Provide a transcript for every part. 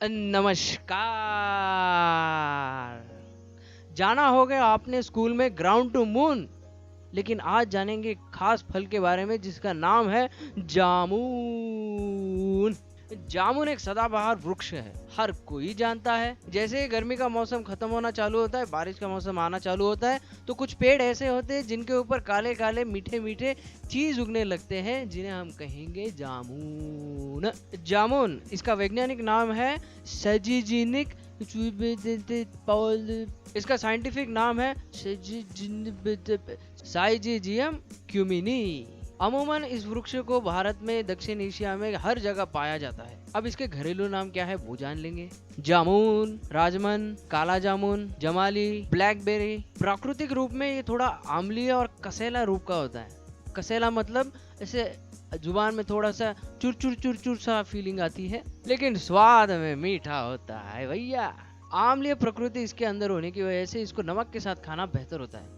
नमस्कार। जाना होगा आपने स्कूल में ग्राउंड टू मून, लेकिन आज जानेंगे एक खास फल के बारे में जिसका नाम है जामुन। जामुन एक सदाबहार वृक्ष है, हर कोई जानता है। जैसे ही गर्मी का मौसम खत्म होना चालू होता है, बारिश का मौसम आना चालू होता है, तो कुछ पेड़ ऐसे होते हैं जिनके ऊपर काले काले मीठे मीठे चीज उगने लगते हैं, जिन्हें हम कहेंगे जामुन। जामुन इसका वैज्ञानिक नाम है सजीजीनिक, इसका साइंटिफिक नाम है साइजीजियम क्यूमिनी। अमूमन इस वृक्ष को भारत में, दक्षिण एशिया में हर जगह पाया जाता है। अब इसके घरेलू नाम क्या है वो जान लेंगे। जामुन, राजमन, काला जामुन, जमाली, ब्लैकबेरी। प्राकृतिक रूप में ये थोड़ा आम्लीय और कसेला रूप का होता है। कसेला मतलब ऐसे जुबान में थोड़ा सा चुर चुर चुर चुर सा फीलिंग आती है, लेकिन स्वाद में मीठा होता है भैया। आम्लीय प्रकृति इसके अंदर होने की वजह से इसको नमक के साथ खाना बेहतर होता है,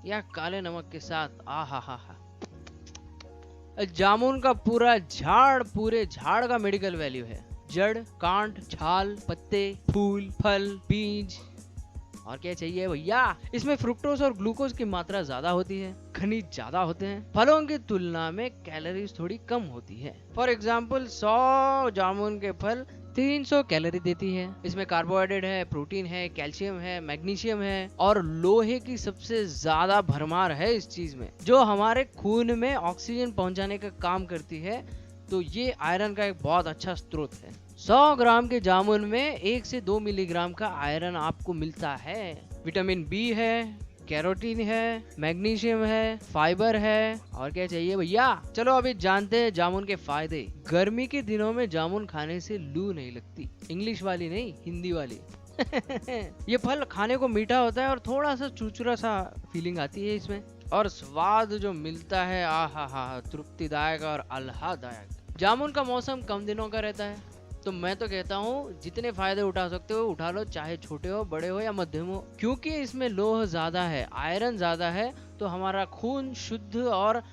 या काले नमक के साथ। आ हा हा हा। जामुन का पूरे झाड़ का मेडिकल वैल्यू है। जड़, कांड, छाल, पत्ते, फूल, फल, बीज, और क्या चाहिए भैया। इसमें फ्रुक्टोज और ग्लूकोज की मात्रा ज्यादा होती है, खनिज ज्यादा होते हैं। फलों की तुलना में कैलोरीज थोड़ी कम होती है। फॉर एग्जाम्पल 100 जामुन के फल 300 कैलोरी देती है। इसमें कार्बोहाइड्रेट है, प्रोटीन है, कैल्शियम है, मैग्नीशियम है, और लोहे की सबसे ज्यादा भरमार है इस चीज में, जो हमारे खून में ऑक्सीजन पहुंचाने का काम करती है। तो ये आयरन का एक बहुत अच्छा स्रोत है। 100 ग्राम के जामुन में 1 से 2 मिलीग्राम का आयरन आपको मिलता है। विटामिन बी है, कैरोटीन है, मैग्नीशियम है, फाइबर है, और क्या चाहिए भैया। चलो अभी जानते हैं जामुन के फायदे। गर्मी के दिनों में जामुन खाने से लू नहीं लगती। इंग्लिश वाली नहीं, हिंदी वाली। ये फल खाने को मीठा होता है और थोड़ा सा चुरचुरा सा फीलिंग आती है इसमें, और स्वाद जो मिलता है आ हा हा, तृप्तिदायक और आह्लाददायक। जामुन का मौसम कम दिनों का रहता है, तो मैं तो कहता हूँ जितने फायदे उठा सकते हो उठा लो, चाहे छोटे हो, बड़े हो या मध्यम हो, क्योंकि इसमें लोह ज्यादा है, आयरन ज्यादा है, तो हमारा खून शुद्ध और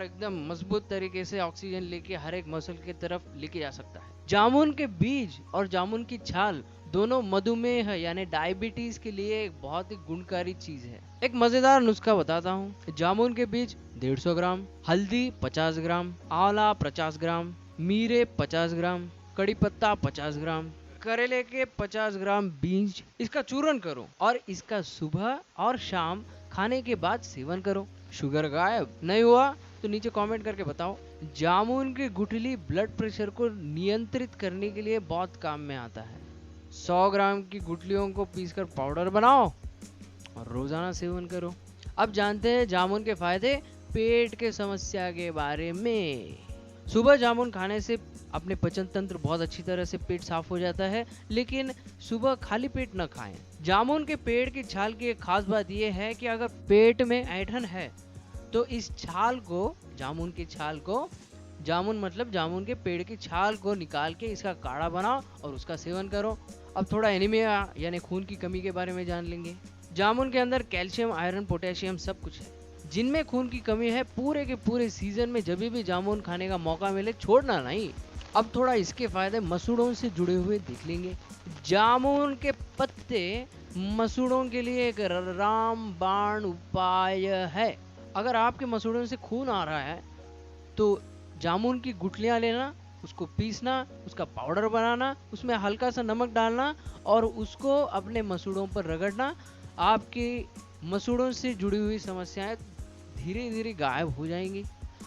एकदम मजबूत तरीके से ऑक्सीजन लेके हर एक मसल की तरफ लेके जा सकता है। जामुन के बीज और जामुन की छाल दोनों मधुमेह यानी डायबिटीज के लिए एक बहुत ही गुणकारी चीज है। एक मजेदार नुस्खा बताता हूँ। जामुन के बीज 150 ग्राम, हल्दी 50 ग्राम, आंवला 50 ग्राम, मीरे 50 ग्राम, कड़ी पत्ता 50 ग्राम, करेले के 50 ग्राम बीज, इसका चूरन करो और इसका सुबह और शाम खाने के बाद सेवन करो। शुगर गायब नहीं हुआ तो नीचे कमेंट करके बताओ। जामुन की गुठली ब्लड प्रेशर को नियंत्रित करने के लिए बहुत काम में आता है। 100 ग्राम की गुठलियों को पीसकर पाउडर बनाओ और रोजाना सेवन करो। अब जानते हैं जामुन के फायदे पेट के समस्या के बारे में। सुबह जामुन खाने से अपने पाचन तंत्र बहुत अच्छी तरह से पेट साफ हो जाता है, लेकिन सुबह खाली पेट न खाएं। जामुन के पेड़ की छाल की एक खास बात यह है कि अगर पेट में ऐंठन है तो इस छाल को, जामुन की छाल को, जामुन मतलब जामुन के पेड़ की छाल को निकाल के इसका काढ़ा बनाओ और उसका सेवन करो। अब थोड़ा एनीमिया यानी खून की कमी के बारे में जान लेंगे। जामुन के अंदर कैल्शियम, आयरन, पोटेशियम सब कुछ है। जिनमें खून की कमी है पूरे के पूरे सीजन में जब भी जामुन खाने का मौका मिले छोड़ना नहीं। अब थोड़ा इसके फायदे मसूड़ों से जुड़े हुए देख लेंगे। जामुन के पत्ते मसूड़ों के लिए एक रामबाण उपाय है। अगर आपके मसूड़ों से खून आ रहा है तो जामुन की गुठलियां लेना, उसको पीसना, उसका पाउडर बनाना, उसमें हल्का सा नमक डालना और उसको अपने मसूड़ों पर रगड़ना। आपकी मसूड़ों से जुड़ी हुई समस्याएं धीरे धीरे गायब हो जाएंगी।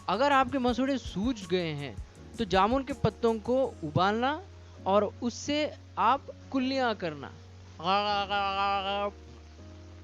अगर आपके मसूड़े सूज गए हैं तो जामुन के पत्तों को उबालना और उससे आप कुल्लियां करना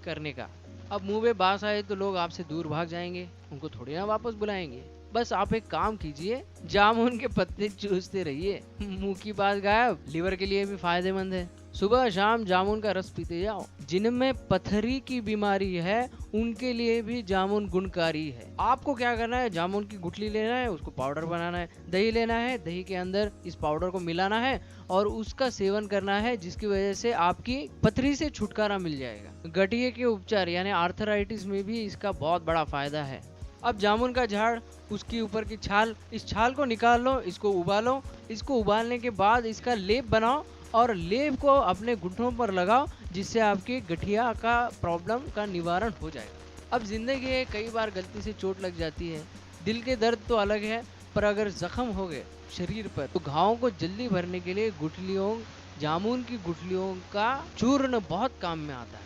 करने का। अब मुंह में बास आए तो लोग आपसे दूर भाग जाएंगे, उनको थोड़ी ना वापस बुलाएंगे। बस आप एक काम कीजिए, जामुन के पत्ते चूसते रहिए, मुंह की बात गायब। लिवर के लिए भी फायदेमंद है। सुबह शाम जामुन का रस पीते जाओ। जिनमें पथरी की बीमारी है उनके लिए भी जामुन गुणकारी है। आपको क्या करना है, जामुन की गुठली लेना है, उसको पाउडर बनाना है, दही लेना है, दही के अंदर इस पाउडर को मिलाना है और उसका सेवन करना है, जिसकी वजह से आपकी पथरी से छुटकारा मिल जाएगा। गठिए के उपचार यानी आर्थराइटिस में भी इसका बहुत बड़ा फायदा है। अब जामुन का झाड़, उसके ऊपर की छाल, इस छाल को निकाल लो, इसको उबालो। इसको उबालने के बाद इसका लेप बनाओ और लेप को अपने घुटनों पर लगाओ, जिससे आपकी गठिया का प्रॉब्लम का निवारण हो जाएगा। अब जिंदगी है, कई बार गलती से चोट लग जाती है, दिल के दर्द तो अलग है, पर अगर जख्म हो गए शरीर पर तो घावों को जल्दी भरने के लिए गुठलियों, जामुन की गुठलियों का चूर्ण बहुत काम में आता है।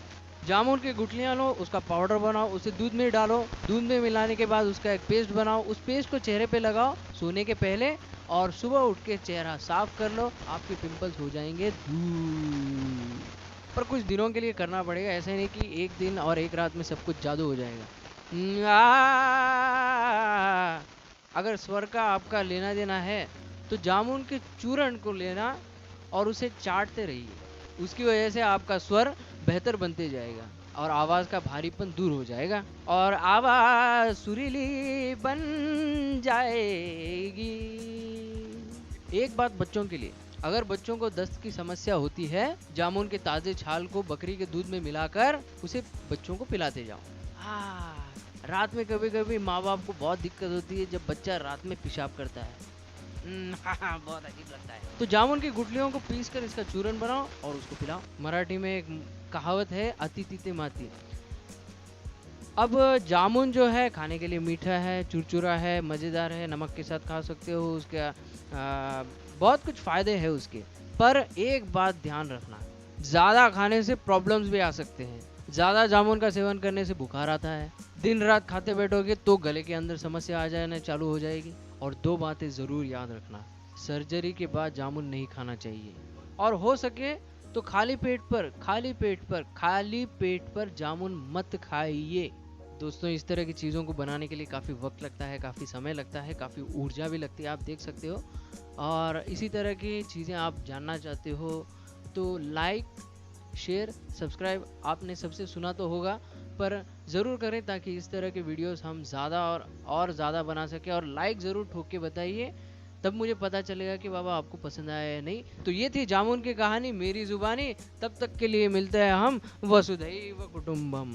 जामुन की गुठलियां लो, उसका पाउडर बनाओ, उसे दूध में डालो, दूध में मिलाने के बाद उसका एक पेस्ट बनाओ, उस पेस्ट को चेहरे पे लगाओ सोने के पहले, और सुबह उठ के चेहरा साफ कर लो, आपके पिंपल्स हो जाएंगे दूर। पर कुछ दिनों के लिए करना पड़ेगा, ऐसे नहीं कि एक दिन और एक रात में सब कुछ जादू हो जाएगा। अगर स्वर का आपका लेना देना है तो जामुन के चूर्ण को लेना और उसे चाटते रहिए, उसकी वजह से आपका स्वर बेहतर बनते जाएगा और आवाज का भारीपन दूर हो जाएगा और आवाज सुरीली बन जाएगी। एक बात बच्चों के लिए, अगर बच्चों को दस्त की समस्या होती है, जामुन के ताजे छाल को बकरी के दूध में मिलाकर उसे बच्चों को पिलाते जाओ। रात में कभी कभी माँ बाप को बहुत दिक्कत होती है जब बच्चा रात में पेशाब करता है। बहुत अजीब लगता है। तो जामुन की गुठलियों को पीस कर इसका चूरन बनाओ और उसको पिलाओ। मराठी में एक कहावत है, अति तीते माती। अब जामुन जो है खाने के लिए मीठा है, चुरचुरा है, मज़ेदार है, नमक के साथ खा सकते हो, उसका बहुत कुछ फ़ायदे हैं उसके। पर एक बात ध्यान रखना, ज़्यादा खाने से प्रॉब्लम्स भी आ सकते हैं। ज़्यादा जामुन का सेवन करने से बुखार आता है, दिन रात खाते बैठोगे तो गले के अंदर समस्या आ जाना चालू हो जाएगी। और दो बातें ज़रूर याद रखना, सर्जरी के बाद जामुन नहीं खाना चाहिए, और हो सके तो खाली पेट पर जामुन मत खाइए। दोस्तों, इस तरह की चीज़ों को बनाने के लिए काफ़ी वक्त लगता है, काफ़ी समय लगता है, काफ़ी ऊर्जा भी लगती है, आप देख सकते हो। और इसी तरह की चीज़ें आप जानना चाहते हो तो लाइक, शेयर, सब्सक्राइब आपने सबसे सुना तो होगा, पर ज़रूर करें ताकि इस तरह के वीडियोस हम ज़्यादा और ज़्यादा बना सकें। और लाइक ज़रूर ठोक के बताइए, तब मुझे पता चलेगा कि बाबा आपको पसंद आया या नहीं। तो ये थी जामुन की कहानी, मेरी ज़ुबानी। तब तक के लिए मिलते हैं हम वसुधैव कुटुंबम।